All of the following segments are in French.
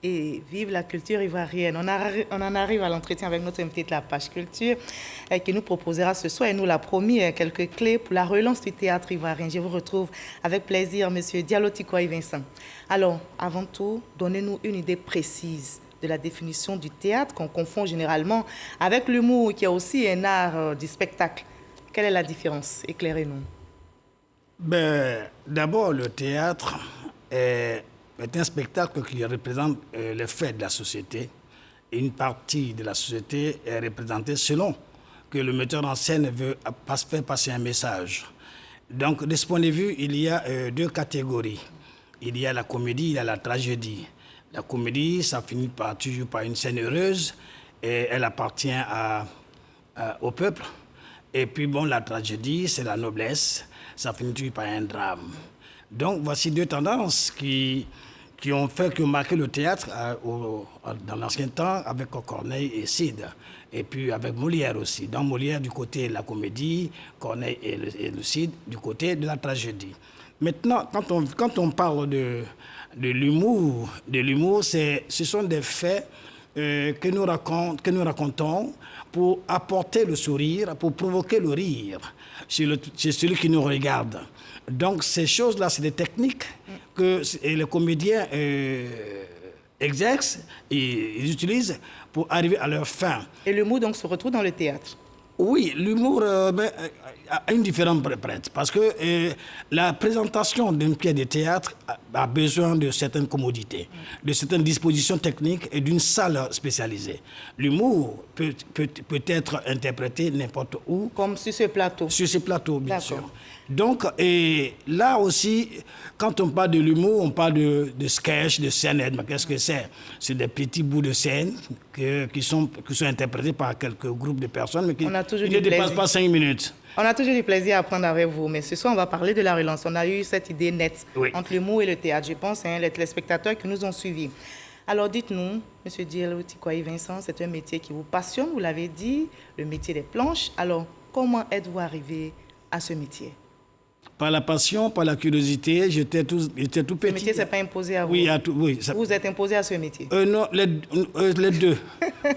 Et vive la culture ivoirienne. On en arrive à l'entretien avec notre invité de la page culture qui nous proposera ce soir, et nous l'a promis, quelques clés pour la relance du théâtre ivoirien. Je vous retrouve avec plaisir, M. Diallo Tikwaye Vincent. Alors, avant tout, donnez-nous une idée précise de la définition du théâtre qu'on confond généralement avec l'humour, qui est aussi un art du spectacle. Quelle est la différence? Éclairez-nous. D'abord, le théâtre est un spectacle qui représente les faits de la société. Une partie de la société est représentée selon que le metteur en scène veut faire passer un message. Donc, de ce point de vue, il y a deux catégories. Il y a la comédie, il y a la tragédie. La comédie, ça finit toujours par une scène heureuse et elle appartient au peuple. Et puis, la tragédie, c'est la noblesse, ça finit toujours par un drame. Donc, voici deux tendances qui ont marqué le théâtre dans l'ancien temps avec Corneille et Cide. Et puis avec Molière aussi. Donc Molière du côté de la comédie, Corneille et le Cide du côté de la tragédie. Maintenant, quand on parle de l'humour, ce sont des faits que nous racontons pour apporter le sourire, pour provoquer le rire chez celui qui nous regarde. Donc ces choses-là, c'est des techniques que les comédiens exercent et ils utilisent pour arriver à leur fin. Et l'humour donc se retrouve dans le théâtre? Oui, l'humour a une différence prête parce que la présentation d'une pièce de théâtre a besoin de certaines commodités, de certaines dispositions techniques et d'une salle spécialisée. L'humour peut être interprété n'importe où. Comme sur ce plateau? Sur ce plateau, bien sûr. Donc, là aussi, quand on parle de l'humour, on parle de sketch, de scène. Qu'est-ce que c'est? C'est des petits bouts de scène qui sont interprétés par quelques groupes de personnes, mais qui ne dépassent pas 5 minutes. On a toujours du plaisir à apprendre avec vous, mais ce soir, on va parler de la relance. On a eu cette idée nette entre l'humour et le théâtre, je pense, les téléspectateurs qui nous ont suivis. Alors, dites-nous, M. Diallo Tikwaye Vincent, c'est un métier qui vous passionne, vous l'avez dit, le métier des planches. Alors, comment êtes-vous arrivé à ce métier? Par la passion, par la curiosité, j'étais tout petit. Ce métier, ce n'est pas imposé à vous? Oui, Vous êtes imposé à ce métier? Non, les deux.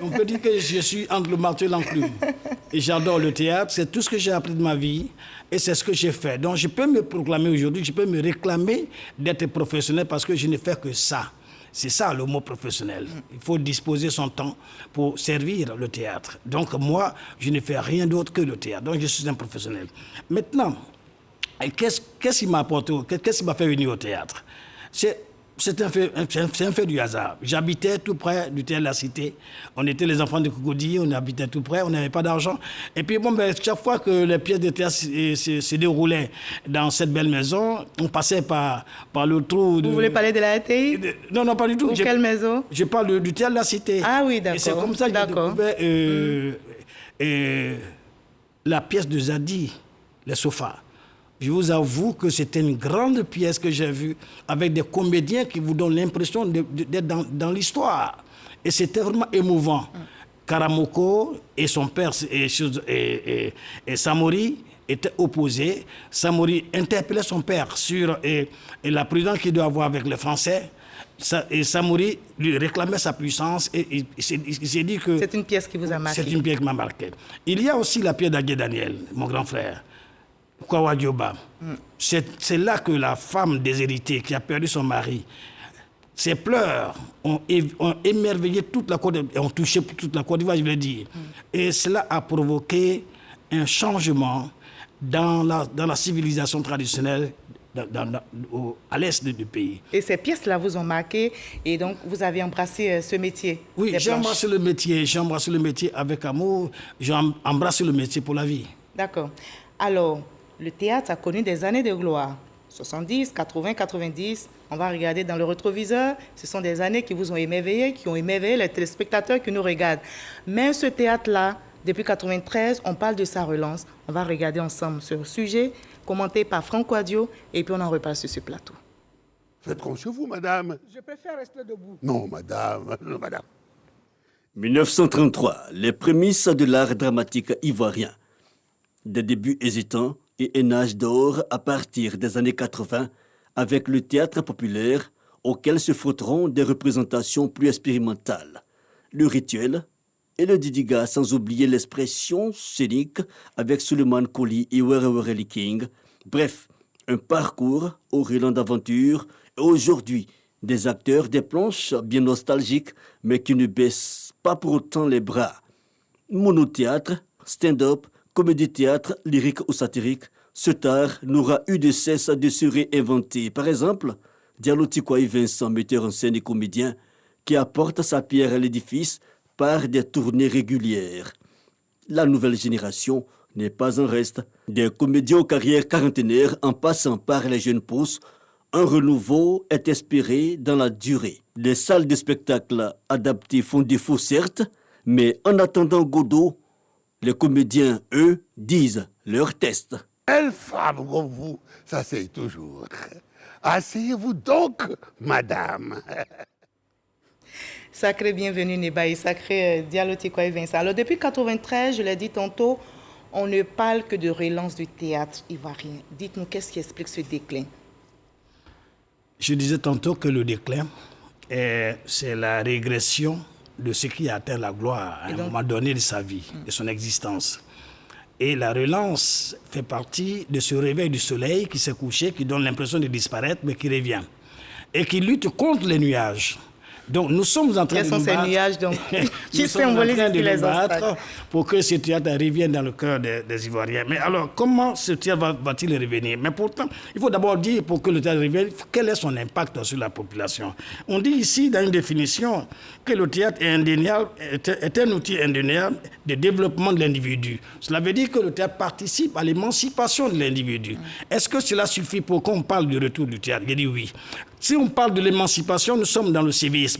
On peut dire que je suis entre le marteau et l'enclume. Et j'adore le théâtre, c'est tout ce que j'ai appris de ma vie et c'est ce que j'ai fait. Donc je peux me proclamer aujourd'hui, je peux me réclamer d'être professionnel parce que je ne fais que ça. C'est ça le mot professionnel. Il faut disposer son temps pour servir le théâtre. Donc moi, je ne fais rien d'autre que le théâtre. Donc je suis un professionnel. Maintenant, qu'est-ce qui m'a apporté, qu'est-ce qui m'a fait venir au théâtre? C'est un fait du hasard. J'habitais tout près du théâtre de la Cité. On était les enfants de Cocody, on habitait tout près, on n'avait pas d'argent. Et puis chaque fois que les pièces de théâtre se déroulaient dans cette belle maison, on passait par le trou de... Vous voulez parler de la RTI? Non, pas du tout. Quelle maison? Je parle du théâtre de la Cité. Ah oui, d'accord. Et c'est comme ça que j'ai découvert la pièce de Zadi, les sofas. Je vous avoue que c'était une grande pièce que j'ai vue avec des comédiens qui vous donnent l'impression d'être dans l'histoire. Et c'était vraiment émouvant. Karamoko et son père et Samori étaient opposés. Samori interpellait son père sur la prudence qu'il doit avoir avec les Français. Et Samori lui réclamait sa puissance et il s'est dit que... C'est une pièce qui vous a marqué. C'est une pièce qui m'a marqué. Il y a aussi la pièce d'Agué Daniel, mon grand frère. Kwawa Dioba. C'est là que la femme déshéritée qui a perdu son mari, ses pleurs ont émerveillé toute la Côte d'Ivoire, ont touché toute la Côte d'Ivoire, je veux dire. Et cela a provoqué un changement dans la civilisation traditionnelle à l'est du pays. Et ces pièces-là vous ont marqué et donc vous avez embrassé ce métier? Oui, j'ai embrassé le métier avec amour, j'ai embrassé le métier pour la vie. D'accord. Alors, le théâtre a connu des années de gloire. 70, 80, 90, on va regarder dans le rétroviseur. Ce sont des années qui vous ont émerveillé, qui ont émerveillé les téléspectateurs qui nous regardent. Mais ce théâtre-là, depuis 93, on parle de sa relance. On va regarder ensemble ce sujet, commenté par Franck Quadio, et puis on en repasse sur ce plateau. Faites comme chez vous, madame. Je préfère rester debout. Non, madame. Non, madame. 1933, les prémices de l'art dramatique ivoirien. Des débuts hésitants et un âge d'or à partir des années 80 avec le théâtre populaire auxquels se frotteront des représentations plus expérimentales. Le rituel et le didiga, sans oublier l'expression scénique avec Suleiman Koli et Were King. Bref, un parcours au riant d'aventure et aujourd'hui des acteurs des planches bien nostalgiques mais qui ne baissent pas pour autant les bras. Monothéâtre, stand-up, comédie-théâtre, lyrique ou satirique, ce art n'aura eu de cesse de se réinventer. Par exemple, Diallo Tikwaye Vincent, metteur en scène et comédien, qui apporte sa pierre à l'édifice par des tournées régulières. La nouvelle génération n'est pas en reste. Des comédiens aux carrières quarantenaires en passant par les jeunes pousses, un renouveau est espéré dans la durée. Les salles de spectacle adaptées font défaut certes, mais en attendant Godot, les comédiens, eux, disent leur test. Quelle femme comme vous s'asseye toujours. Asseyez-vous donc, madame. Sacré bienvenue Neba et sacré Diallo Tikwaye Vincent. Alors depuis 1993, je l'ai dit tantôt, on ne parle que de relance du théâtre ivoirien. Dites-nous, qu'est-ce qui explique ce déclin? Je disais tantôt que le déclin, c'est la régression de ce qui a atteint la gloire à un moment donné de sa vie, de son existence. Et la relance fait partie de ce réveil du soleil qui s'est couché, qui donne l'impression de disparaître, mais qui revient. Et qui lutte contre les nuages. Donc nous sommes en train de nous battre. Quels sont ces nuages donc qui symbolisent les battre pour que ce théâtre revienne dans le cœur des Ivoiriens. Mais alors, comment ce théâtre va-t-il revenir? Mais pourtant, il faut d'abord dire, pour que le théâtre revienne, quel est son impact sur la population. On dit ici, dans une définition, que le théâtre est un outil indéniable de développement de l'individu. Cela veut dire que le théâtre participe à l'émancipation de l'individu. Est-ce que cela suffit pour qu'on parle du retour du théâtre? Je dis oui. Si on parle de l'émancipation, nous sommes dans le sévisme.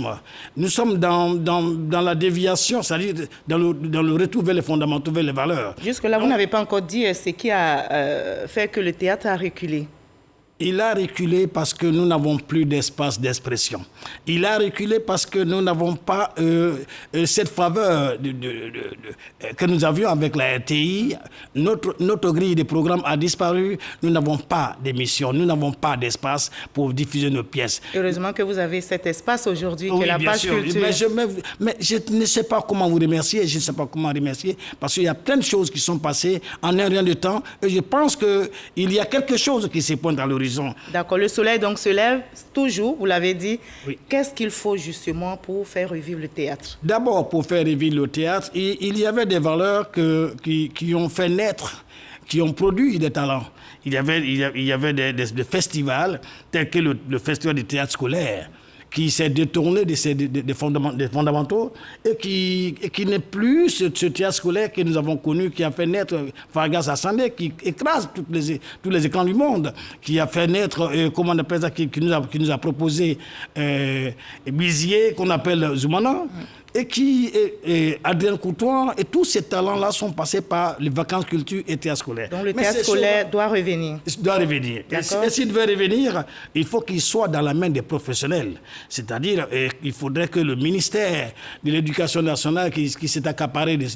Nous sommes dans la déviation, c'est-à-dire dans le retour vers les fondamentaux, vers les valeurs. Jusque-là, vous n'avez pas encore dit ce qui a fait que le théâtre a reculé. Il a reculé parce que nous n'avons plus d'espace d'expression. Il a reculé parce que nous n'avons pas cette faveur que nous avions avec la RTI. Notre grille de programme a disparu. Nous n'avons pas d'émission, nous n'avons pas d'espace pour diffuser nos pièces. Heureusement que vous avez cet espace aujourd'hui, qui est la page culture. Mais je ne sais pas comment vous remercier, je ne sais pas comment remercier, parce qu'il y a plein de choses qui sont passées en un rien de temps. Et je pense qu'il y a quelque chose qui se pointe à l'horizon. D'accord, le soleil donc se lève toujours, vous l'avez dit. Oui. Qu'est-ce qu'il faut justement pour faire revivre le théâtre? D'abord, pour faire revivre le théâtre, il y avait des valeurs qui ont fait naître, qui ont produit des talents. Il y avait des festivals tels que le festival du théâtre scolaire, qui s'est détourné des fondamentaux et qui n'est plus ce théâtre scolaire que nous avons connu, qui a fait naître Fargas Assandé, qui écrase tous les écrans du monde, qui a fait naître, comment on appelle ça, qui nous a proposé Bizier, qu'on appelle Zoumana, et Adrien Coutoir, et tous ces talents-là sont passés par les vacances culture et théâtre scolaire. Donc le théâtre scolaire doit revenir. Doit revenir. Et s'il devait revenir, il faut qu'il soit dans la main des professionnels. C'est-à-dire, il faudrait que le ministère de l'Éducation nationale, qui s'est accaparé de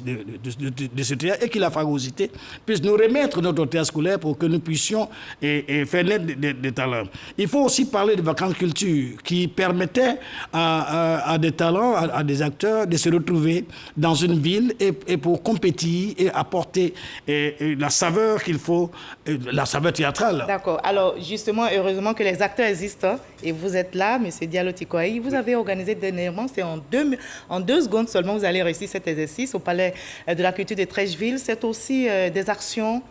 ce théâtre et qui l'a phagocyté, puisse nous remettre notre théâtre scolaire pour que nous puissions faire naître des talents. Il faut aussi parler de vacances culture qui permettaient à des talents, à des acteurs, de se retrouver dans une ville et pour compétir et apporter la saveur qu'il faut, la saveur théâtrale. D'accord. Alors, justement, heureusement que les acteurs existent et vous êtes là, M. Diallo Tikwaye. Vous avez organisé dernièrement, c'est en 2 secondes seulement, vous allez réussir cet exercice au Palais de la Culture de Trècheville. C'est aussi des actions.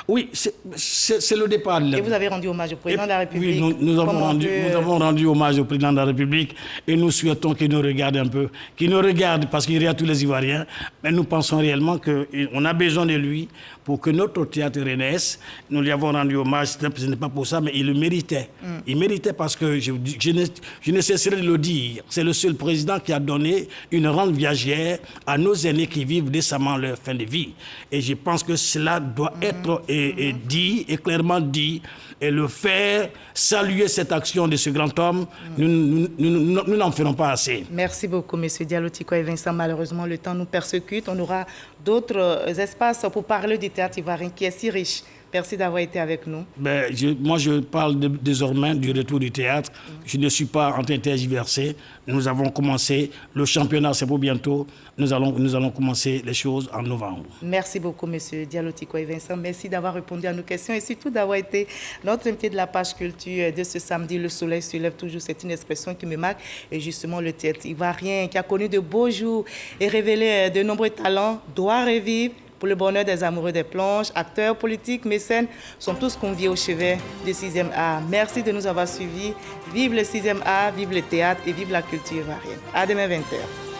Oui, c'est le départ. Et vous avez rendu hommage au président de la République. Oui, nous avons rendu hommage au président de la République et nous souhaitons qu'il nous regarde un peu, qu'il nous regarde parce qu'il regarde tous les Ivoiriens, mais nous pensons réellement qu'on a besoin de lui pour que notre théâtre renaisse. Nous lui avons rendu hommage, ce n'est pas pour ça, mais il le méritait. Il méritait parce que, je ne cesserai de le dire, c'est le seul président qui a donné une rente viagère à nos aînés qui vivent décemment leur fin de vie. Et je pense que cela doit être dit, et clairement dit, et le faire, saluer cette action de ce grand homme, nous n'en ferons pas assez. Merci beaucoup, M. Diallo Tikwaye Vincent. Malheureusement, le temps nous persécute. On aura d'autres espaces pour parler du théâtre ivoirien qui est si riche. Merci d'avoir été avec nous. Moi, je parle désormais du retour du théâtre. Je ne suis pas en train de tergiverser. Nous avons commencé. Le championnat, c'est pour bientôt. Nous allons commencer les choses en novembre. Merci beaucoup, M. Diallo Tiko et Vincent. Merci d'avoir répondu à nos questions et surtout d'avoir été notre invité de la page culture de ce samedi. Le soleil se lève toujours. C'est une expression qui me marque. Et justement, le théâtre ivoirien qui a connu de beaux jours et révélé de nombreux talents doit revivre. Pour le bonheur des amoureux des planches, acteurs, politiques, mécènes sont tous conviés au chevet du 6e art. Merci de nous avoir suivis. Vive le 6e art, vive le théâtre et vive la culture ivoirienne. À demain 20h.